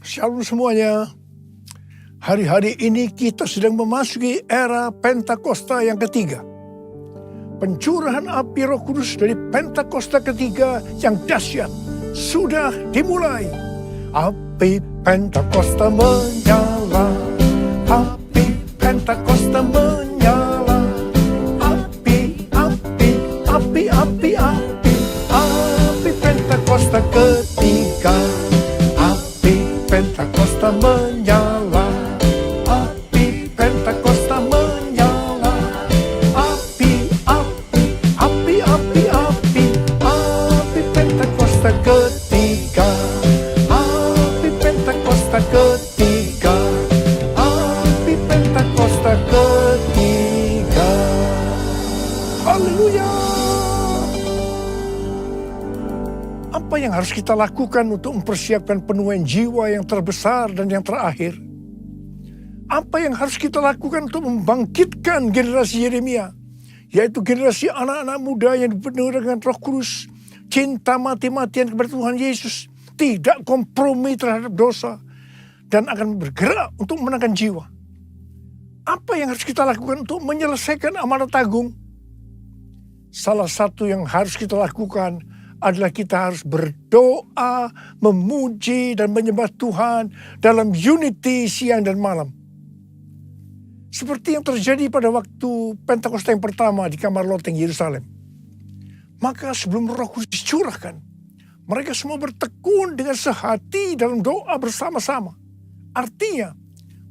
Shalom semuanya. Hari-hari ini kita sedang memasuki era Pentakosta yang ketiga. Pencurahan api Roh Kudus dari Pentakosta ketiga yang dahsyat sudah dimulai. Api Pentakosta menyala, api Pentakosta menyala, api, api, api, api, api, api Pentakosta ketiga. Pentakosta menyala, api Pentakosta menyala, api, api, api, api, api, api Pentakosta ketiga, api Pentakosta ketiga, api Pentakosta ketiga. Haleluya. Apa yang harus kita lakukan untuk mempersiapkan penuaian jiwa yang terbesar dan yang terakhir? Apa yang harus kita lakukan untuk membangkitkan generasi Yeremia? Yaitu generasi anak-anak muda yang dipenuhi dengan Roh Kudus, cinta mati-matian kepada Tuhan Yesus, tidak kompromi terhadap dosa, dan akan bergerak untuk memenangkan jiwa. Apa yang harus kita lakukan untuk menyelesaikan amanat agung? Salah satu yang harus kita lakukan adalah kita harus berdoa, memuji dan menyembah Tuhan dalam unity siang dan malam. Seperti yang terjadi pada waktu Pentakosta yang pertama di kamar loteng Yerusalem. Maka sebelum Roh Kudus dicurahkan, mereka semua bertekun dengan sehati dalam doa bersama-sama. Artinya,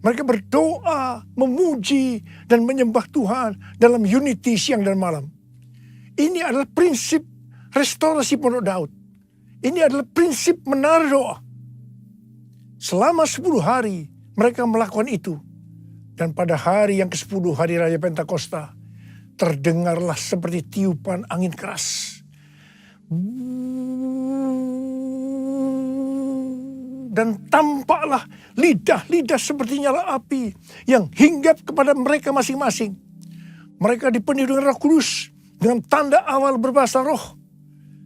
mereka berdoa, memuji dan menyembah Tuhan dalam unity siang dan malam. Ini adalah prinsip restorasi Pondok Daud. Ini adalah prinsip menara doa. Selama 10 hari mereka melakukan itu. Dan pada hari yang ke-10, hari Raya Pentakosta, terdengarlah seperti tiupan angin keras. Dan tampaklah lidah-lidah seperti nyala api yang hinggap kepada mereka masing-masing. Mereka dipenuhi dengan Roh Kudus, dengan tanda awal berbahasa roh.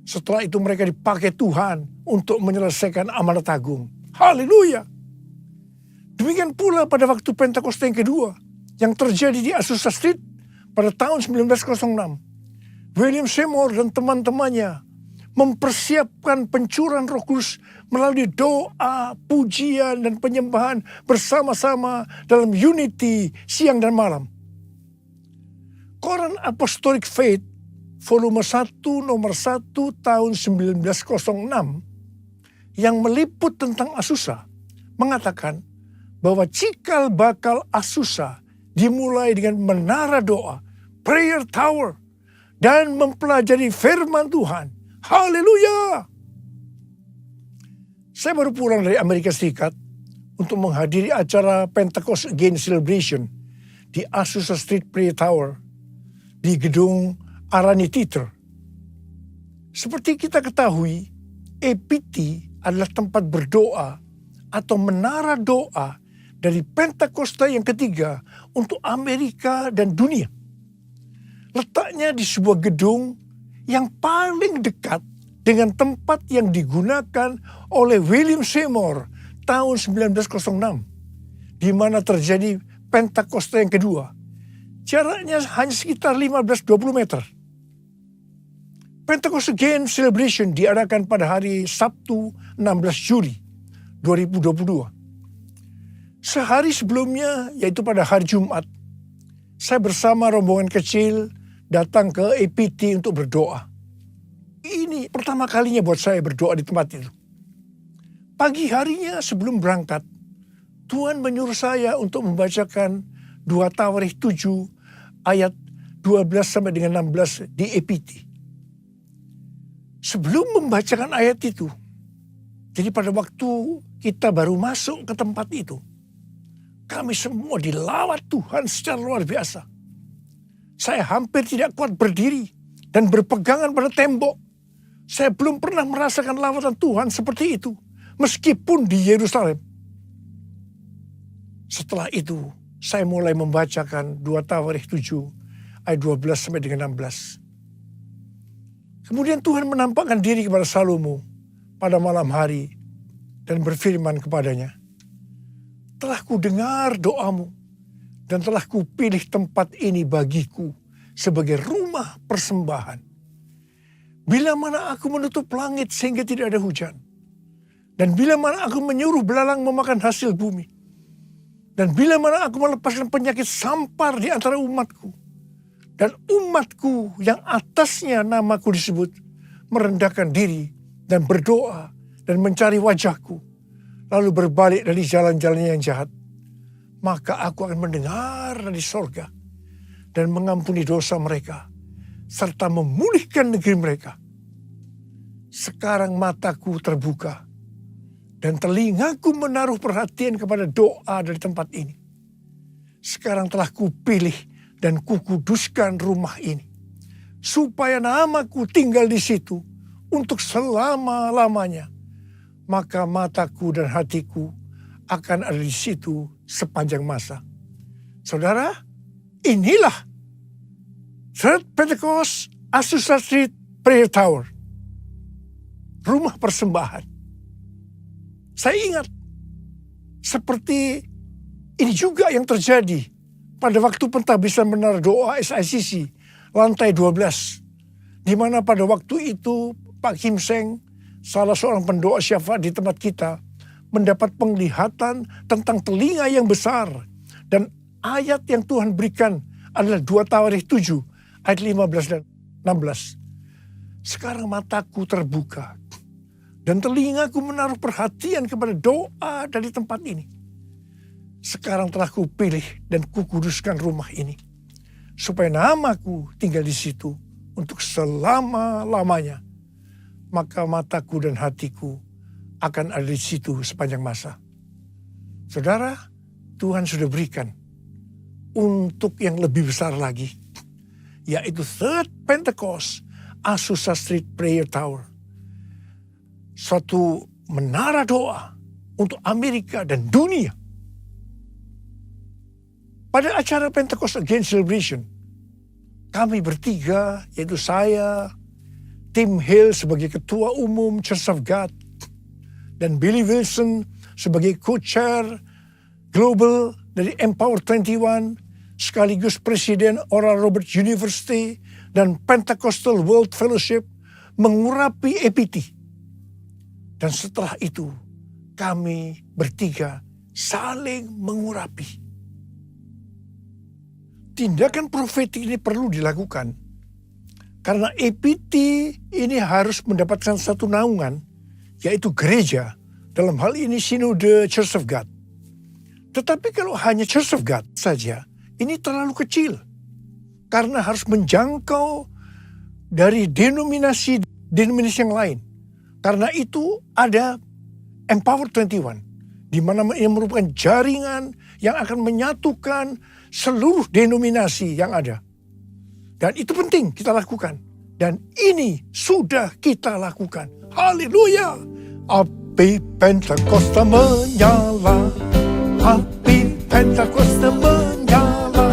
Setelah itu mereka dipakai Tuhan untuk menyelesaikan amanat agung. Haleluya. Demikian pula pada waktu Pentakosta yang kedua yang terjadi di Azusa Street pada tahun 1906. William Seymour dan teman-temannya mempersiapkan pencurahan Roh Kudus melalui doa, pujian, dan penyembahan bersama-sama dalam unity siang dan malam. Koran Apostolic Faith volume 1 nomor 1 tahun 1906 yang meliput tentang Azusa mengatakan bahwa cikal bakal Azusa dimulai dengan menara doa, prayer tower, dan mempelajari firman Tuhan. Haleluya! Saya baru pulang dari Amerika Serikat untuk menghadiri acara Pentecost Again Celebration di Azusa Street Prayer Tower di gedung Arani Theater. Seperti kita ketahui, APT adalah tempat berdoa atau menara doa dari Pentakosta yang ketiga untuk Amerika dan dunia. Letaknya di sebuah gedung yang paling dekat dengan tempat yang digunakan oleh William Seymour tahun 1906, di mana terjadi Pentakosta yang kedua. Jaraknya hanya sekitar 15-20 meter. Pentecost Again Celebration diadakan pada hari Sabtu 16 Juli 2022. Sehari sebelumnya, yaitu pada hari Jumat, saya bersama rombongan kecil datang ke APT untuk berdoa. Ini pertama kalinya buat saya berdoa di tempat itu. Pagi harinya sebelum berangkat, Tuhan menyuruh saya untuk membacakan 2 Tawarikh 7 ayat 12 sampai dengan 16 di APT. Sebelum membacakan ayat itu, jadi pada waktu kita baru masuk ke tempat itu, kami semua dilawat Tuhan secara luar biasa. Saya hampir tidak kuat berdiri dan berpegangan pada tembok. Saya belum pernah merasakan lawatan Tuhan seperti itu, meskipun di Yerusalem. Setelah itu, saya mulai membacakan 2 Tawarikh 7 ayat 12 sampai dengan 16. Kemudian Tuhan menampakkan diri kepada Salomo pada malam hari dan berfirman kepadanya, telah ku dengar doamu dan telah ku pilih tempat ini bagiku sebagai rumah persembahan. Bila mana aku menutup langit sehingga tidak ada hujan, dan bila mana aku menyuruh belalang memakan hasil bumi, dan bila mana aku melepaskan penyakit sampar di antara umatku, dan umatku yang atasnya namaku disebut merendahkan diri dan berdoa dan mencari wajahku, lalu berbalik dari jalan-jalannya yang jahat, maka aku akan mendengar dari sorga dan mengampuni dosa mereka, serta memulihkan negeri mereka. Sekarang mataku terbuka, dan telingaku menaruh perhatian kepada doa dari tempat ini. Sekarang telah kupilih dan kukuduskan rumah ini, supaya namaku tinggal di situ untuk selama-lamanya. Maka mataku dan hatiku akan ada di situ sepanjang masa. Saudara, inilah Third Pentecost Azusa Street Prayer Tower. Rumah persembahan. Saya ingat, seperti ini juga yang terjadi pada waktu pentahbisan menara doa SICC, lantai 12. Di mana pada waktu itu Pak Kim Seng, salah seorang pendoa syafaat di tempat kita, mendapat penglihatan tentang telinga yang besar. Dan ayat yang Tuhan berikan adalah 2 Tawarikh 7, ayat 15 dan 16. Sekarang mataku terbuka, dan telingaku menaruh perhatian kepada doa dari tempat ini. Sekarang telah kupilih dan kukuduskan rumah ini, supaya namaku tinggal di situ untuk selama-lamanya. Maka mataku dan hatiku akan ada di situ sepanjang masa. Saudara, Tuhan sudah berikan untuk yang lebih besar lagi, yaitu Third Pentecost Azusa Street Prayer Tower. Suatu menara doa untuk Amerika dan dunia. Pada acara Pentecost Again Celebration, kami bertiga, yaitu saya, Tim Hill sebagai Ketua Umum Church of God, dan Billy Wilson sebagai Co-Chair Global dari Empower 21, sekaligus Presiden Oral Roberts University dan Pentecostal World Fellowship, mengurapi EPT. Dan setelah itu, kami bertiga saling mengurapi. Tindakan profetik ini perlu dilakukan, karena EPT ini harus mendapatkan satu naungan, yaitu gereja, dalam hal ini Sinode Church of God. Tetapi kalau hanya Church of God saja, ini terlalu kecil, karena harus menjangkau dari denominasi yang lain. Karena itu ada Empower 21, di mana yang merupakan jaringan yang akan menyatukan seluruh denominasi yang ada. Dan itu penting kita lakukan. Dan ini sudah kita lakukan. Haleluya! Api Pentakosta menyala. Api Pentakosta menyala.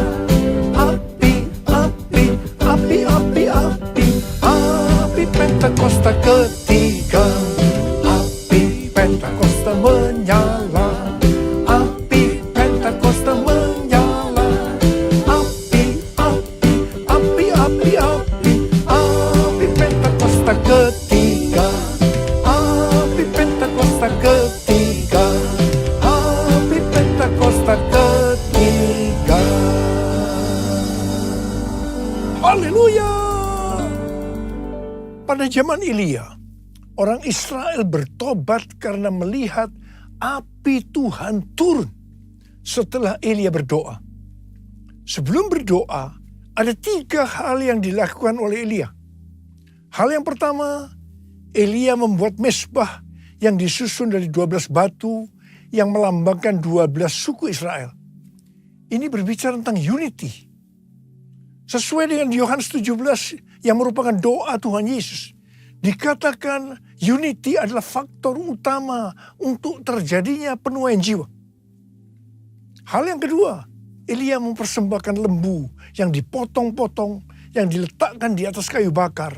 Api, api, api, api, api. Api Pentakosta ketiga. Api Pentakosta menyala. Api Pentakosta menyala. Api, api, api, api, api. Api Pentakosta ketiga. Api Pentakosta ketiga. Api Pentakosta ketiga. Haleluya! Pada zaman Elia, orang Israel bertobat karena melihat api Tuhan turun setelah Elia berdoa. Sebelum berdoa, ada 3 hal yang dilakukan oleh Elia. Hal yang pertama, Elia membuat mezbah yang disusun dari 12 batu yang melambangkan 12 suku Israel. Ini berbicara tentang unity. Sesuai dengan Yohanes 17 yang merupakan doa Tuhan Yesus. Dikatakan unity adalah faktor utama untuk terjadinya penuaian jiwa. Hal yang kedua, Elia mempersembahkan lembu yang dipotong-potong, yang diletakkan di atas kayu bakar,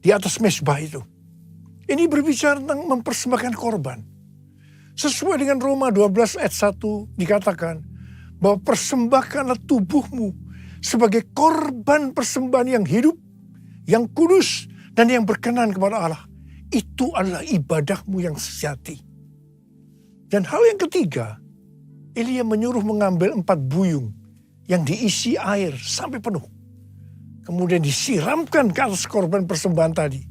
di atas mezbah itu. Ini berbicara tentang mempersembahkan korban. Sesuai dengan Roma 12 ayat 1 dikatakan bahwa persembahkanlah tubuhmu sebagai korban persembahan yang hidup, yang kudus, dan yang berkenan kepada Allah. Itu adalah ibadahmu yang sejati. Dan hal yang ketiga, Elia menyuruh mengambil 4 buyung yang diisi air sampai penuh. Kemudian disiramkan ke atas korban persembahan tadi.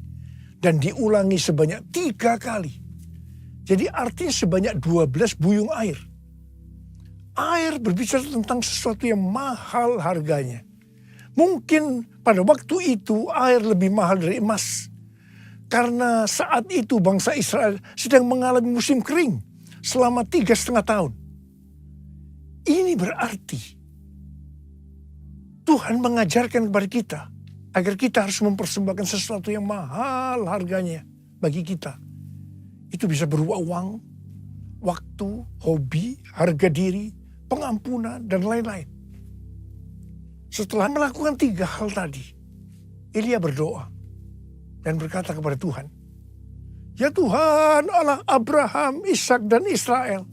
Dan diulangi sebanyak 3 kali. Jadi artinya sebanyak 12 buyung air. Air berbicara tentang sesuatu yang mahal harganya. Mungkin pada waktu itu air lebih mahal dari emas. Karena saat itu bangsa Israel sedang mengalami musim kering selama 3,5 tahun. Ini berarti Tuhan mengajarkan kepada kita agar kita harus mempersembahkan sesuatu yang mahal harganya bagi kita. Itu bisa berupa uang, waktu, hobi, harga diri, pengampunan, dan lain-lain. Setelah melakukan 3 hal tadi, Elia berdoa dan berkata kepada Tuhan, "Ya Tuhan, Allah Abraham, Ishak, dan Israel,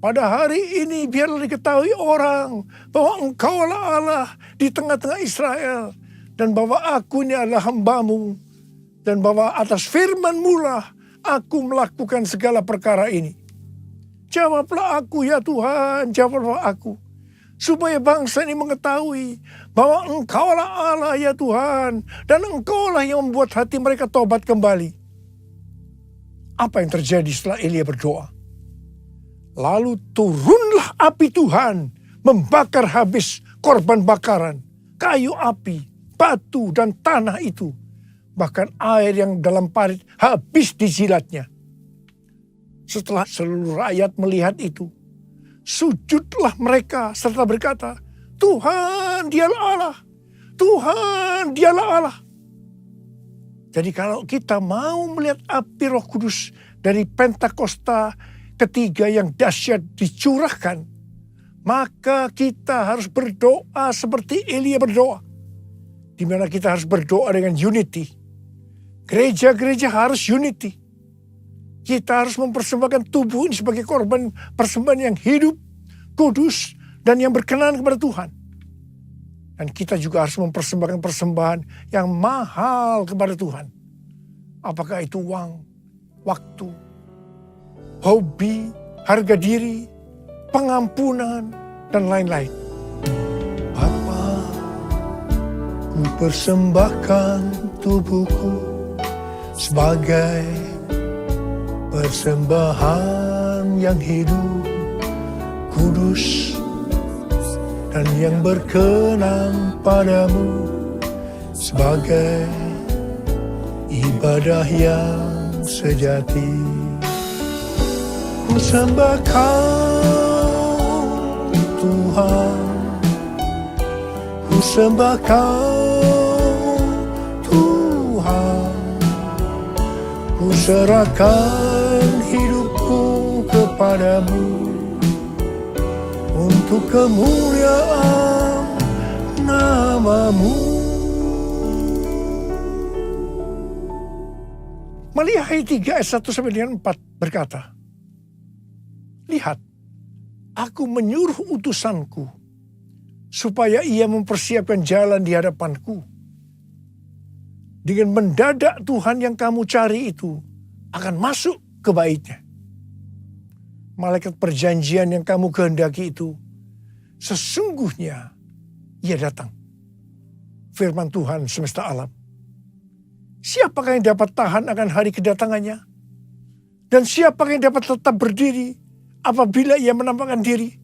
pada hari ini biarlah diketahui orang bahwa Engkaulah Allah di tengah-tengah Israel, dan bahwa aku ini adalah hamba-Mu, dan bahwa atas firman-Mu lah aku melakukan segala perkara ini. Jawablah aku ya Tuhan, jawablah aku. Supaya bangsa ini mengetahui bahwa Engkaulah Allah ya Tuhan. Dan Engkaulah yang membuat hati mereka tobat kembali." Apa yang terjadi setelah Elia berdoa? Lalu turunlah api Tuhan membakar habis korban bakaran, kayu api, batu, dan tanah itu. Bahkan air yang dalam parit habis dijilatnya. Setelah seluruh rakyat melihat itu, sujudlah mereka serta berkata, "Tuhan dialah Allah, Tuhan dialah Allah." Jadi kalau kita mau melihat api Roh Kudus dari Pentakosta ketiga yang dahsyat dicurahkan, maka kita harus berdoa seperti Elia berdoa. Di mana kita harus berdoa dengan unity. Gereja-gereja harus unity. Kita harus mempersembahkan tubuh ini sebagai korban persembahan yang hidup, kudus, dan yang berkenan kepada Tuhan. Dan kita juga harus mempersembahkan persembahan yang mahal kepada Tuhan. Apakah itu uang, waktu, hobi, harga diri, pengampunan, dan lain-lain. Bapa, ku persembahkan tubuhku sebagai persembahan yang hidup, kudus, dan yang berkenan padamu, sebagai ibadah yang sejati. Ku sembah Kau Tuhan, ku sembah Kau Tuhan, ku serahkan hidupku kepadamu untuk kemuliaan nama-Mu. Maliahi 3 ayat 1 sampai dengan 4 berkata, "Lihat, aku menyuruh utusanku supaya ia mempersiapkan jalan di hadapanku. Dengan mendadak Tuhan yang kamu cari itu akan masuk ke baitnya. Malaikat perjanjian yang kamu kehendaki itu, sesungguhnya ia datang. Firman Tuhan semesta alam. Siapakah yang dapat tahan akan hari kedatangannya? Dan siapakah yang dapat tetap berdiri apabila ia menampakkan diri?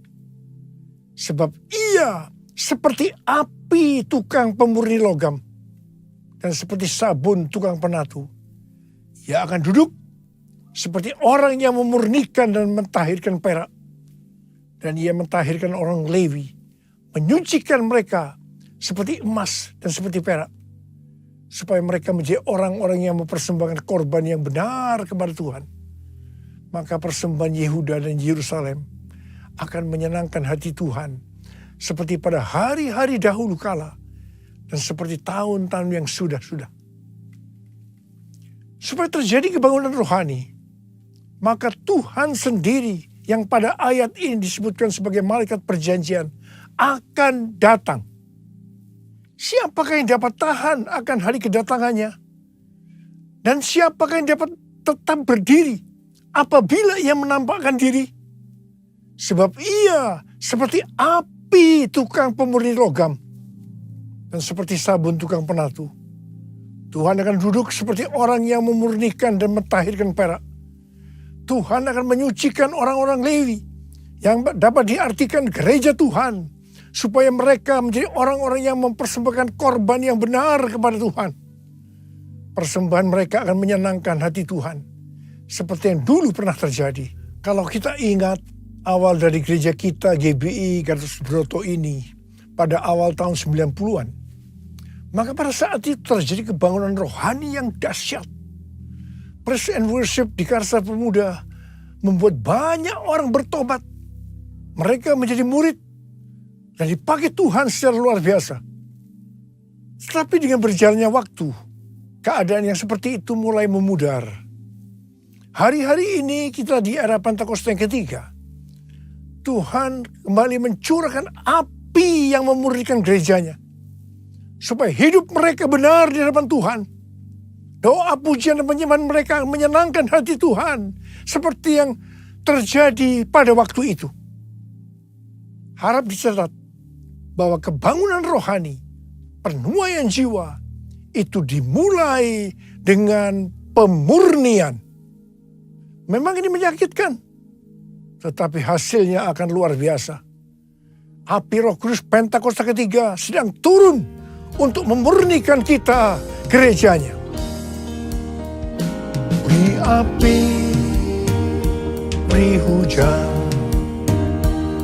Sebab ia seperti api tukang pemurni logam, dan seperti sabun tukang penatu. Ia akan duduk seperti orang yang memurnikan dan mentahirkan perak. Dan ia mentahirkan orang Lewi, menyucikan mereka seperti emas dan seperti perak, supaya mereka menjadi orang-orang yang mempersembahkan korban yang benar kepada Tuhan. Maka persembahan Yehuda dan Yerusalem akan menyenangkan hati Tuhan, seperti pada hari-hari dahulu kala, dan seperti tahun-tahun yang sudah-sudah. Supaya terjadi kebangunan rohani, maka Tuhan sendiri yang pada ayat ini disebutkan sebagai malaikat perjanjian akan datang. Siapakah yang dapat tahan akan hari kedatangannya? Dan siapakah yang dapat tetap berdiri apabila ia menampakkan diri? Sebab ia seperti api tukang pemurni logam dan seperti sabun tukang penatu. Tuhan akan duduk seperti orang yang memurnikan dan mentahirkan perak. Tuhan akan menyucikan orang-orang Lewi yang dapat diartikan gereja Tuhan, supaya mereka menjadi orang-orang yang mempersembahkan korban yang benar kepada Tuhan. Persembahan mereka akan menyenangkan hati Tuhan, seperti yang dulu pernah terjadi. Kalau kita ingat awal dari gereja kita GBI Gatot Subroto ini pada awal tahun 90-an, maka pada saat itu terjadi kebangunan rohani yang dahsyat. Praise and worship di Karsa Pemuda membuat banyak orang bertobat. Mereka menjadi murid dan dipakai Tuhan secara luar biasa. Tetapi dengan berjalannya waktu, keadaan yang seperti itu mulai memudar. Hari-hari ini kita di era Pentakosta yang ketiga. Tuhan kembali mencurahkan api yang memurnikan gerejanya, supaya hidup mereka benar di hadapan Tuhan. Doa, pujian, dan penyembahan mereka menyenangkan hati Tuhan, seperti yang terjadi pada waktu itu. Harap dicatat bahwa kebangunan rohani, penuaian jiwa, itu dimulai dengan pemurnian. Memang ini menyakitkan, tetapi hasilnya akan luar biasa. Api Roh Kudus Pentakosta ketiga sedang turun untuk memurnikan kita, gerejanya. Beri api, beri hujan,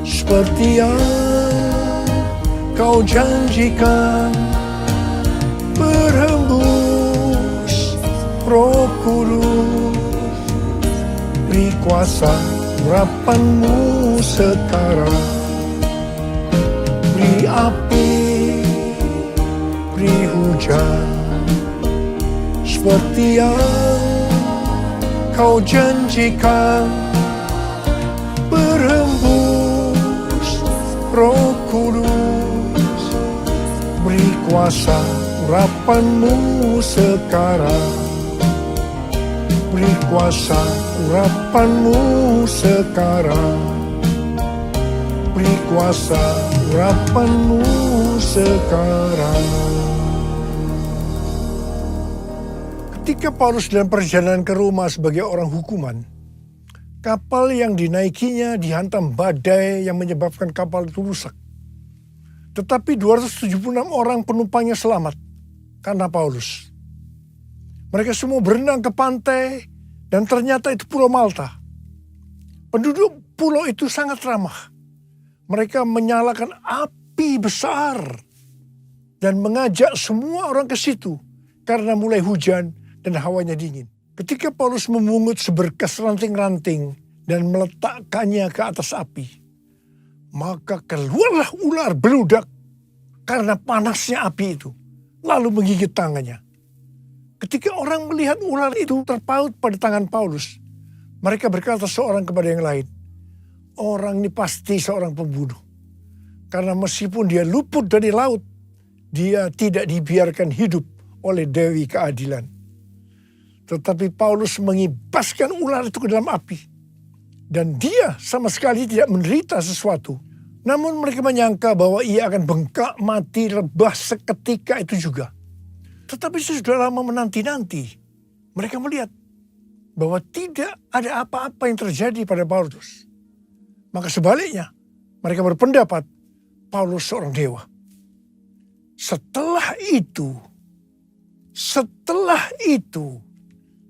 seperti yang kau janjikan. Berhembus Roh Kudus, beri kuasa urapanmu sekarang. Beri api, beri hujan, seperti yang kau janjikan. Berhembus Roh Kudus, beri kuasa urapanmu sekarang. Beri kuasa urapanmu sekarang. Beri kuasa urapanmu sekarang. Ketika Paulus dalam perjalanan ke Roma sebagai orang hukuman, kapal yang dinaikinya dihantam badai yang menyebabkan kapal itu rusak. Tetapi 276 orang penumpangnya selamat karena Paulus. Mereka semua berenang ke pantai dan ternyata itu Pulau Malta. Penduduk pulau itu sangat ramah. Mereka menyalakan api besar dan mengajak semua orang ke situ karena mulai hujan dan hawanya dingin. Ketika Paulus memungut seberkas ranting-ranting dan meletakkannya ke atas api, maka keluarlah ular beludak karena panasnya api itu, lalu menggigit tangannya. Ketika orang melihat ular itu terpaut pada tangan Paulus, mereka berkata seorang kepada yang lain, orang ini pasti seorang pembunuh. Karena meskipun dia luput dari laut, dia tidak dibiarkan hidup oleh Dewi Keadilan. Tetapi Paulus mengibaskan ular itu ke dalam api. Dan dia sama sekali tidak menderita sesuatu. Namun mereka menyangka bahwa ia akan bengkak mati rebah seketika itu juga. Tetapi sudah lama menanti-nanti, mereka melihat bahwa tidak ada apa-apa yang terjadi pada Paulus. Maka sebaliknya, mereka berpendapat Paulus seorang dewa. Setelah itu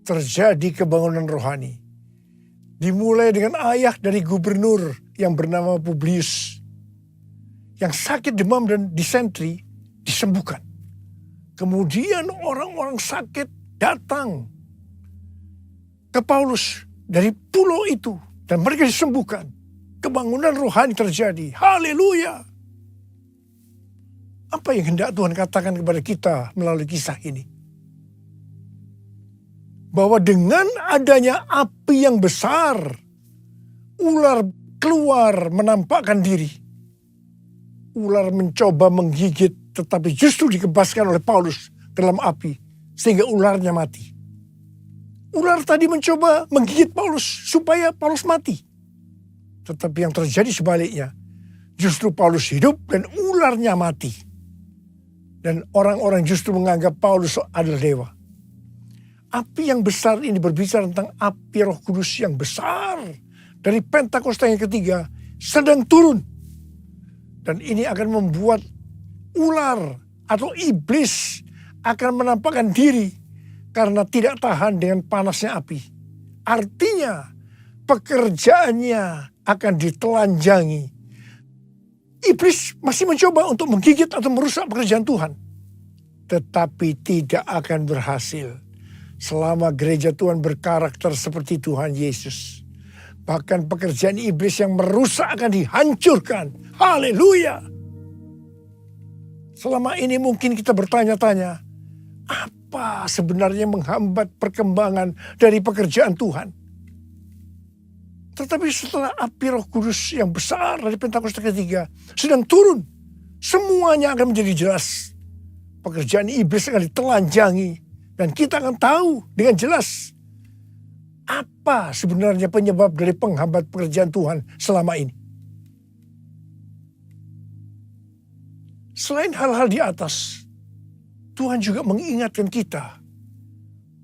terjadi kebangunan rohani. Dimulai dengan ayah dari gubernur yang bernama Publius, yang sakit demam dan disentri disembuhkan. Kemudian orang-orang sakit datang ke Paulus dari pulau itu dan mereka disembuhkan. Kebangunan rohani terjadi. Haleluya! Apa yang hendak Tuhan katakan kepada kita melalui kisah ini? bahwa dengan adanya api yang besar, ular keluar menampakkan diri. Ular mencoba menggigit, tetapi justru dikebaskan oleh Paulus dalam api, sehingga ularnya mati. Ular tadi mencoba menggigit Paulus supaya Paulus mati. Tetapi yang terjadi sebaliknya, justru Paulus hidup dan ularnya mati. Dan orang-orang justru menganggap Paulus adalah dewa. Api yang besar ini berbicara tentang api Roh Kudus yang besar dari Pentakosta yang ketiga sedang turun. Dan ini akan membuat ular atau iblis akan menampakkan diri karena tidak tahan dengan panasnya api. Artinya pekerjaannya akan ditelanjangi. Iblis masih mencoba untuk menggigit atau merusak pekerjaan Tuhan. Tetapi tidak akan berhasil selama gereja Tuhan berkarakter seperti Tuhan Yesus. Bahkan pekerjaan iblis yang merusak akan dihancurkan. Haleluya. Selama ini mungkin kita bertanya-tanya, apa sebenarnya menghambat perkembangan dari pekerjaan Tuhan? Tetapi setelah api Roh Kudus yang besar dari Pentakosta ketiga sedang turun, semuanya akan menjadi jelas. Pekerjaan iblis akan ditelanjangi dan kita akan tahu dengan jelas apa sebenarnya penyebab dari penghambat pekerjaan Tuhan selama ini. Selain hal-hal di atas, Tuhan juga mengingatkan kita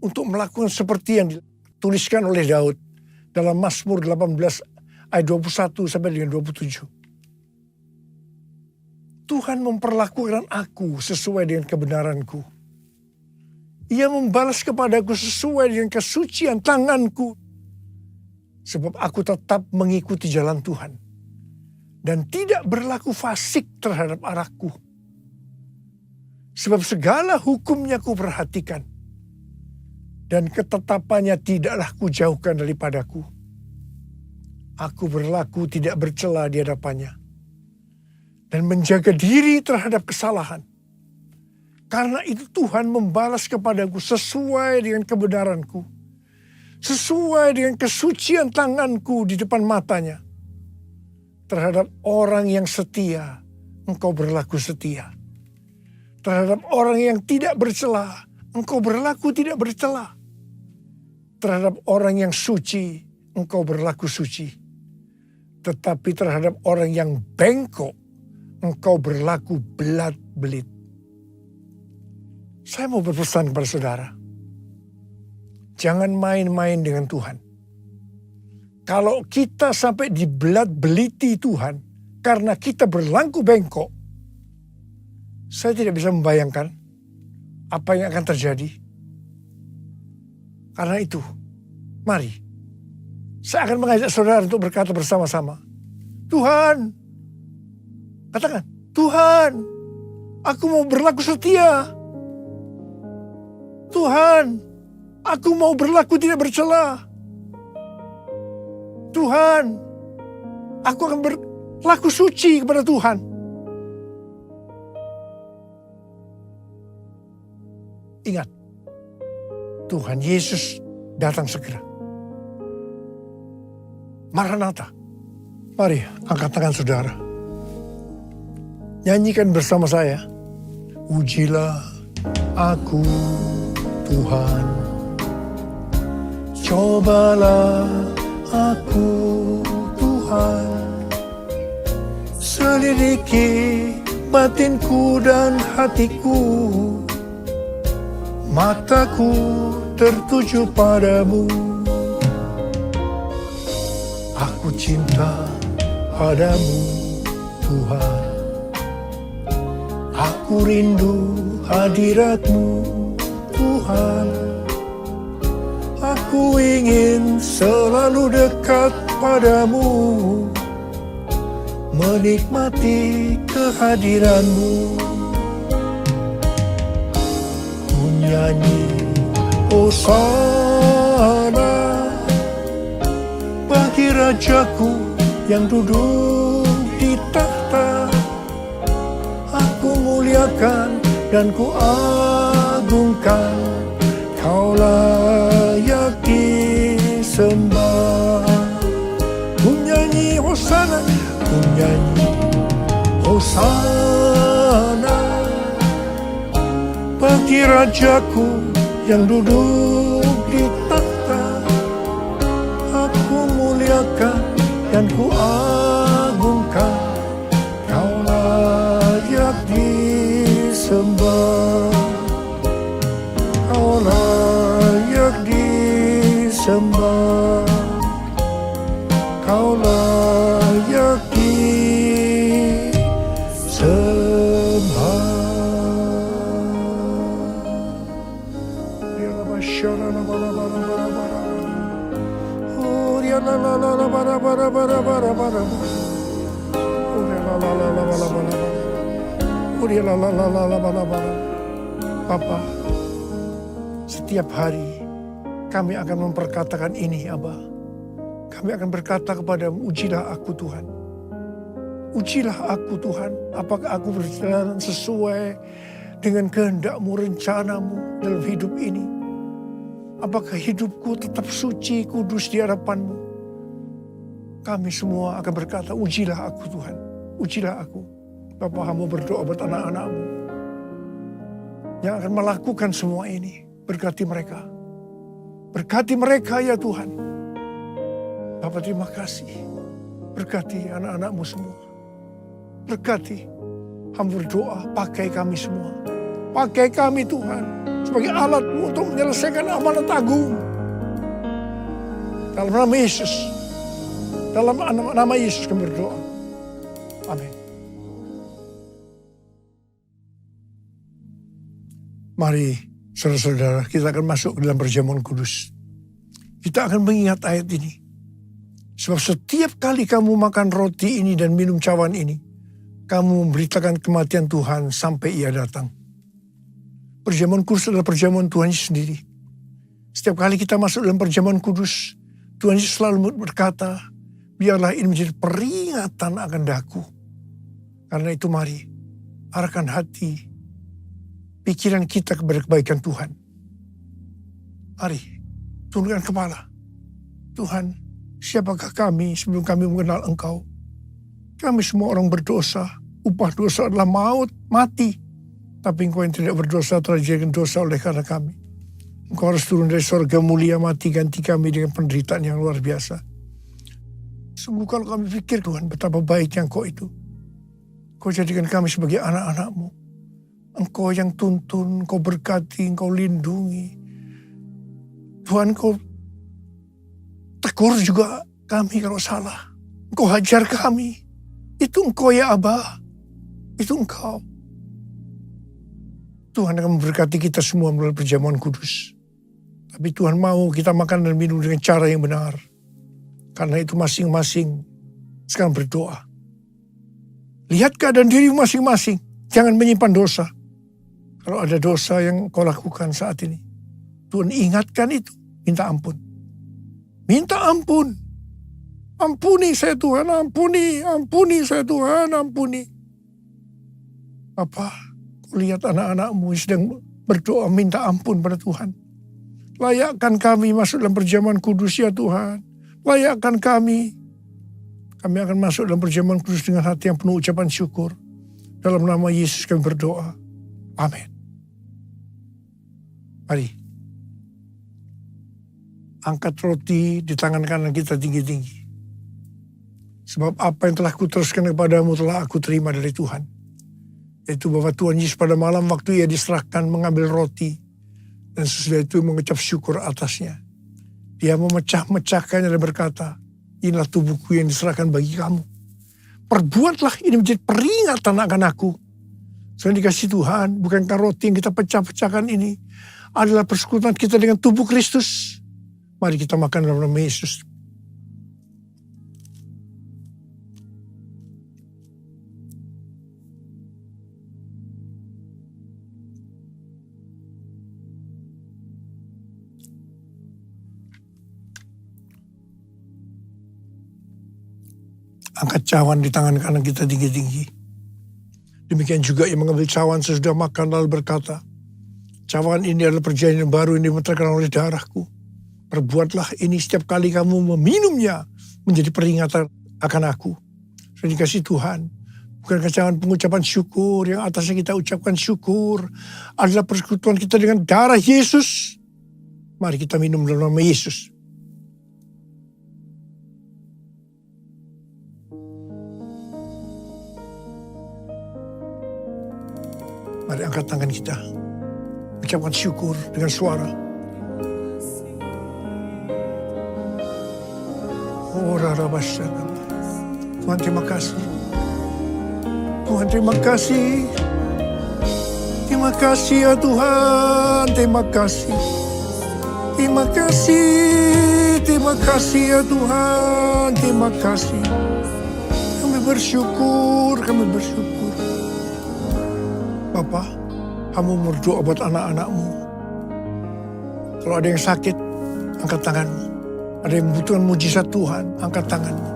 untuk melakukan seperti yang dituliskan oleh Daud dalam Mazmur 18 ayat 21 sampai dengan 27. Tuhan memperlakukan aku sesuai dengan kebenaranku. Ia membalas kepadaku sesuai dengan kesucian tanganku. Sebab aku tetap mengikuti jalan Tuhan. Dan tidak berlaku fasik terhadap arahku. Sebab segala hukumnya ku perhatikan. Dan ketetapannya tidaklah kujauhkan daripadaku. Aku berlaku tidak bercela di hadapannya. Dan menjaga diri terhadap kesalahan. Karena itu Tuhan membalas kepadaku sesuai dengan kebenaranku. Sesuai dengan kesucian tanganku di depan matanya. Terhadap orang yang setia, engkau berlaku setia. Terhadap orang yang tidak bercela, engkau berlaku tidak bercela. Terhadap orang yang suci, engkau berlaku suci. Tetapi terhadap orang yang bengkok, engkau berlaku belat-belit. Saya mau berpesan kepada saudara. Jangan main-main dengan Tuhan. Kalau kita sampai dibelat-beliti Tuhan karena kita berlaku bengkok, saya tidak bisa membayangkan apa yang akan terjadi. Karena itu, mari saya akan mengajak saudara untuk berkata bersama-sama, Tuhan, katakan, Tuhan, aku mau berlaku setia. Tuhan, aku mau berlaku tidak bercela. Tuhan, aku akan berlaku suci kepada Tuhan. Ingat, Tuhan Yesus datang segera. Maranatha. Mari angkat tangan saudara. Nyanyikan bersama saya. Ujilah aku Tuhan, cobalah aku Tuhan, selidiki batinku dan hatiku, mataku tertuju padamu. Aku cinta padamu Tuhan, aku rindu hadirat-Mu Tuhan. Aku ingin selalu dekat padamu, menikmati kehadiran-Mu. Ku nyanyi Hosana bagi Rajaku yang duduk di tahta. Aku muliakan dan ku agungkan, Kaulah disembah. Ku nyanyi Hosana, ku nyanyi Hosana bagi Rajaku yang duduk di takhta. Aku muliakan dan ku agungkan, Kau layak disembah, Kau layak disembah, Kau layak disembah. Bapa, setiap hari kami akan memperkatakan ini, Abba. Kami akan berkata kepadamu, ujilah aku Tuhan. Ujilah aku Tuhan, apakah aku berjalan sesuai dengan kehendak-Mu, rencana-Mu dalam hidup ini. Apakah hidupku tetap suci, kudus di hadapan-Mu. Kami semua akan berkata, ujilah aku Tuhan, ujilah aku. Bapa, hamba berdoa buat anak-anak-Mu yang akan melakukan semua ini. Berkati mereka. Berkati mereka ya Tuhan. Bapa, terima kasih. Berkati anak-anak-Mu semua. Berkati. Hamba berdoa, pakai kami semua. Pakai kami Tuhan sebagai alat-Mu untuk menyelesaikan amanat agung. Dalam nama Yesus. Dalam nama Yesus kami berdoa. Amin. Mari saudara-saudara, kita akan masuk ke dalam perjamuan kudus. Kita akan mengingat ayat ini. Sebab setiap kali kamu makan roti ini dan minum cawan ini, kamu memberitakan kematian Tuhan sampai Ia datang. Perjamuan kudus adalah perjamuan Tuhan sendiri. Setiap kali kita masuk dalam perjamuan kudus, Tuhan Yesus selalu berkata, biarlah ini menjadi peringatan akan daku. Karena itu mari, arahkan hati, pikiran kita kepada kebaikan Tuhan. Mari, tundukkan kepala. Tuhan, siapakah kami sebelum kami mengenal Engkau? Kami semua orang berdosa. Upah dosa adalah maut, mati. Tapi Engkau yang tidak berdosa telah dijadikan dosa oleh karena kami. Engkau harus turun dari surga mulia, mati ganti kami dengan penderitaan yang luar biasa. Sungguh kalau kami pikir Tuhan betapa baiknya Engkau itu. Engkau jadikan kami sebagai anak-anak-Mu. Engkau yang tuntun, Engkau berkati, Engkau lindungi. Tuhan, Engkau tegur juga kami kalau salah. Engkau hajar kami. Itu Engkau ya Abba. Itu Engkau. Tuhan akan memberkati kita semua melalui perjamuan kudus. Tapi Tuhan mau kita makan dan minum dengan cara yang benar. Karena itu masing-masing sekarang berdoa. Lihat keadaan diri masing-masing. Jangan menyimpan dosa. Kalau ada dosa yang kau lakukan saat ini, Tuhan ingatkan itu. Minta ampun. Minta ampun. Ampuni saya Tuhan, ampuni. Ampuni saya Tuhan, ampuni. Apa? Kau lihat anak-anak-Mu sedang berdoa minta ampun pada Tuhan. Layakkan kami masuk dalam perjamuan kudus ya Tuhan. Layakkan kami. Kami akan masuk dalam perjamuan kudus dengan hati yang penuh ucapan syukur. Dalam nama Yesus kami berdoa. Amin. Mari. Angkat roti di tangan kanan kita tinggi-tinggi. Sebab apa yang telah kuteruskan kepadamu telah aku terima dari Tuhan. Yaitu bahwa Tuhan Yesus pada malam waktu Ia diserahkan mengambil roti. Dan sesudah itu mengucap syukur atasnya. Dia memecah-mecahkannya dan berkata, inilah tubuhku yang diserahkan bagi kamu. Perbuatlah ini menjadi peringatan akan aku. Soalnya dikasih Tuhan, bukankah roti yang kita pecah-pecahkan ini adalah persekutuan kita dengan tubuh Kristus. Mari kita makan dalam nama Yesus. Angkat cawan di tangan kanan kita tinggi-tinggi. Demikian juga yang mengambil cawan sesudah makan lalu berkata, cawan ini adalah perjanjian baru yang dimeterkan oleh darahku. Perbuatlah ini setiap kali kamu meminumnya, menjadi peringatan akan aku. Sudah dikasih Tuhan. Bukan kecaman pengucapan syukur, yang atasnya kita ucapkan syukur adalah persekutuan kita dengan darah Yesus. Mari kita minum dalam nama Yesus. Mari angkat tangan kita. Ucapkan syukur dengan suara. Oh, Rarabasyana. Tuhan, terima kasih. Tuhan, terima kasih. Terima kasih ya Tuhan. Terima kasih. Terima kasih. Terima kasih ya Tuhan. Terima kasih. Kami bersyukur. Kami bersyukur. Bapa, kamu berdoa buat anak-anakmu. Kalau ada yang sakit, angkat tanganmu. Ada yang membutuhkan mujizat Tuhan, angkat tanganmu.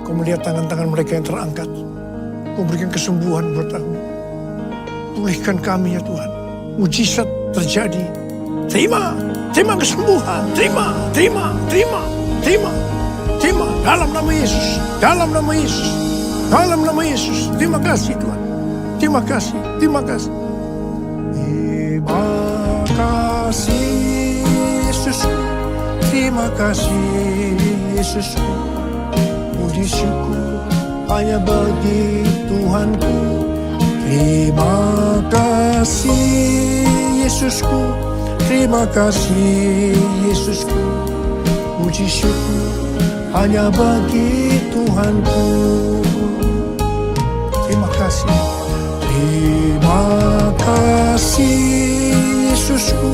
Kau melihat tangan-tangan mereka yang terangkat. Kau berikan kesembuhan buat kami. Pulihkan kami ya Tuhan. Mujizat terjadi. Terima kesembuhan. Terima. Dalam nama Yesus. Dalam nama Yesus. Dalam nama Yesus. Terima kasih Tuhan. Terima kasih. Terima kasih. Terima kasih Yesusku. Terima kasih Yesusku. Puji syukur hanya bagi Tuhanku. Terima kasih Yesusku. Terima kasih Yesusku. Puji syukur hanya bagi Tuhanku. Terima kasih. Terima kasih Yesusku.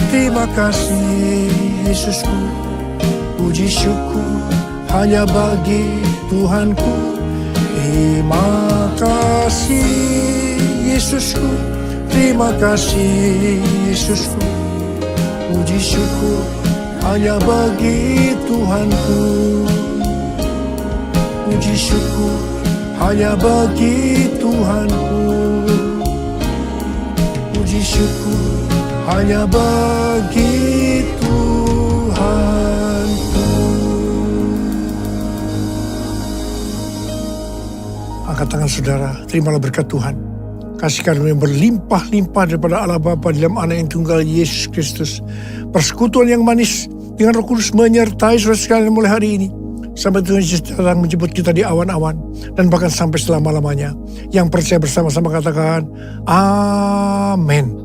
Terima kasih Yesusku. Puji syukur hanya bagi Tuhanku. Terima kasih Yesusku. Terima kasih Yesusku. Puji syukur hanya bagi Tuhanku. Puji syukur hanya bagi Tuhanku. Puji syukur hanya bagi Tuhanku. Angkat tangan saudara, terimalah berkat Tuhan. Kasih karunia yang berlimpah-limpah daripada Allah Bapa dalam Anak yang tunggal Yesus Kristus. Persekutuan yang manis dengan Roh Kudus menyertai saudara sekalian mulai hari ini. Sampai Tuhan Yesus datang menjemput kita di awan-awan. Dan bahkan sampai selama-lamanya. Yang percaya bersama-sama katakan, Amin.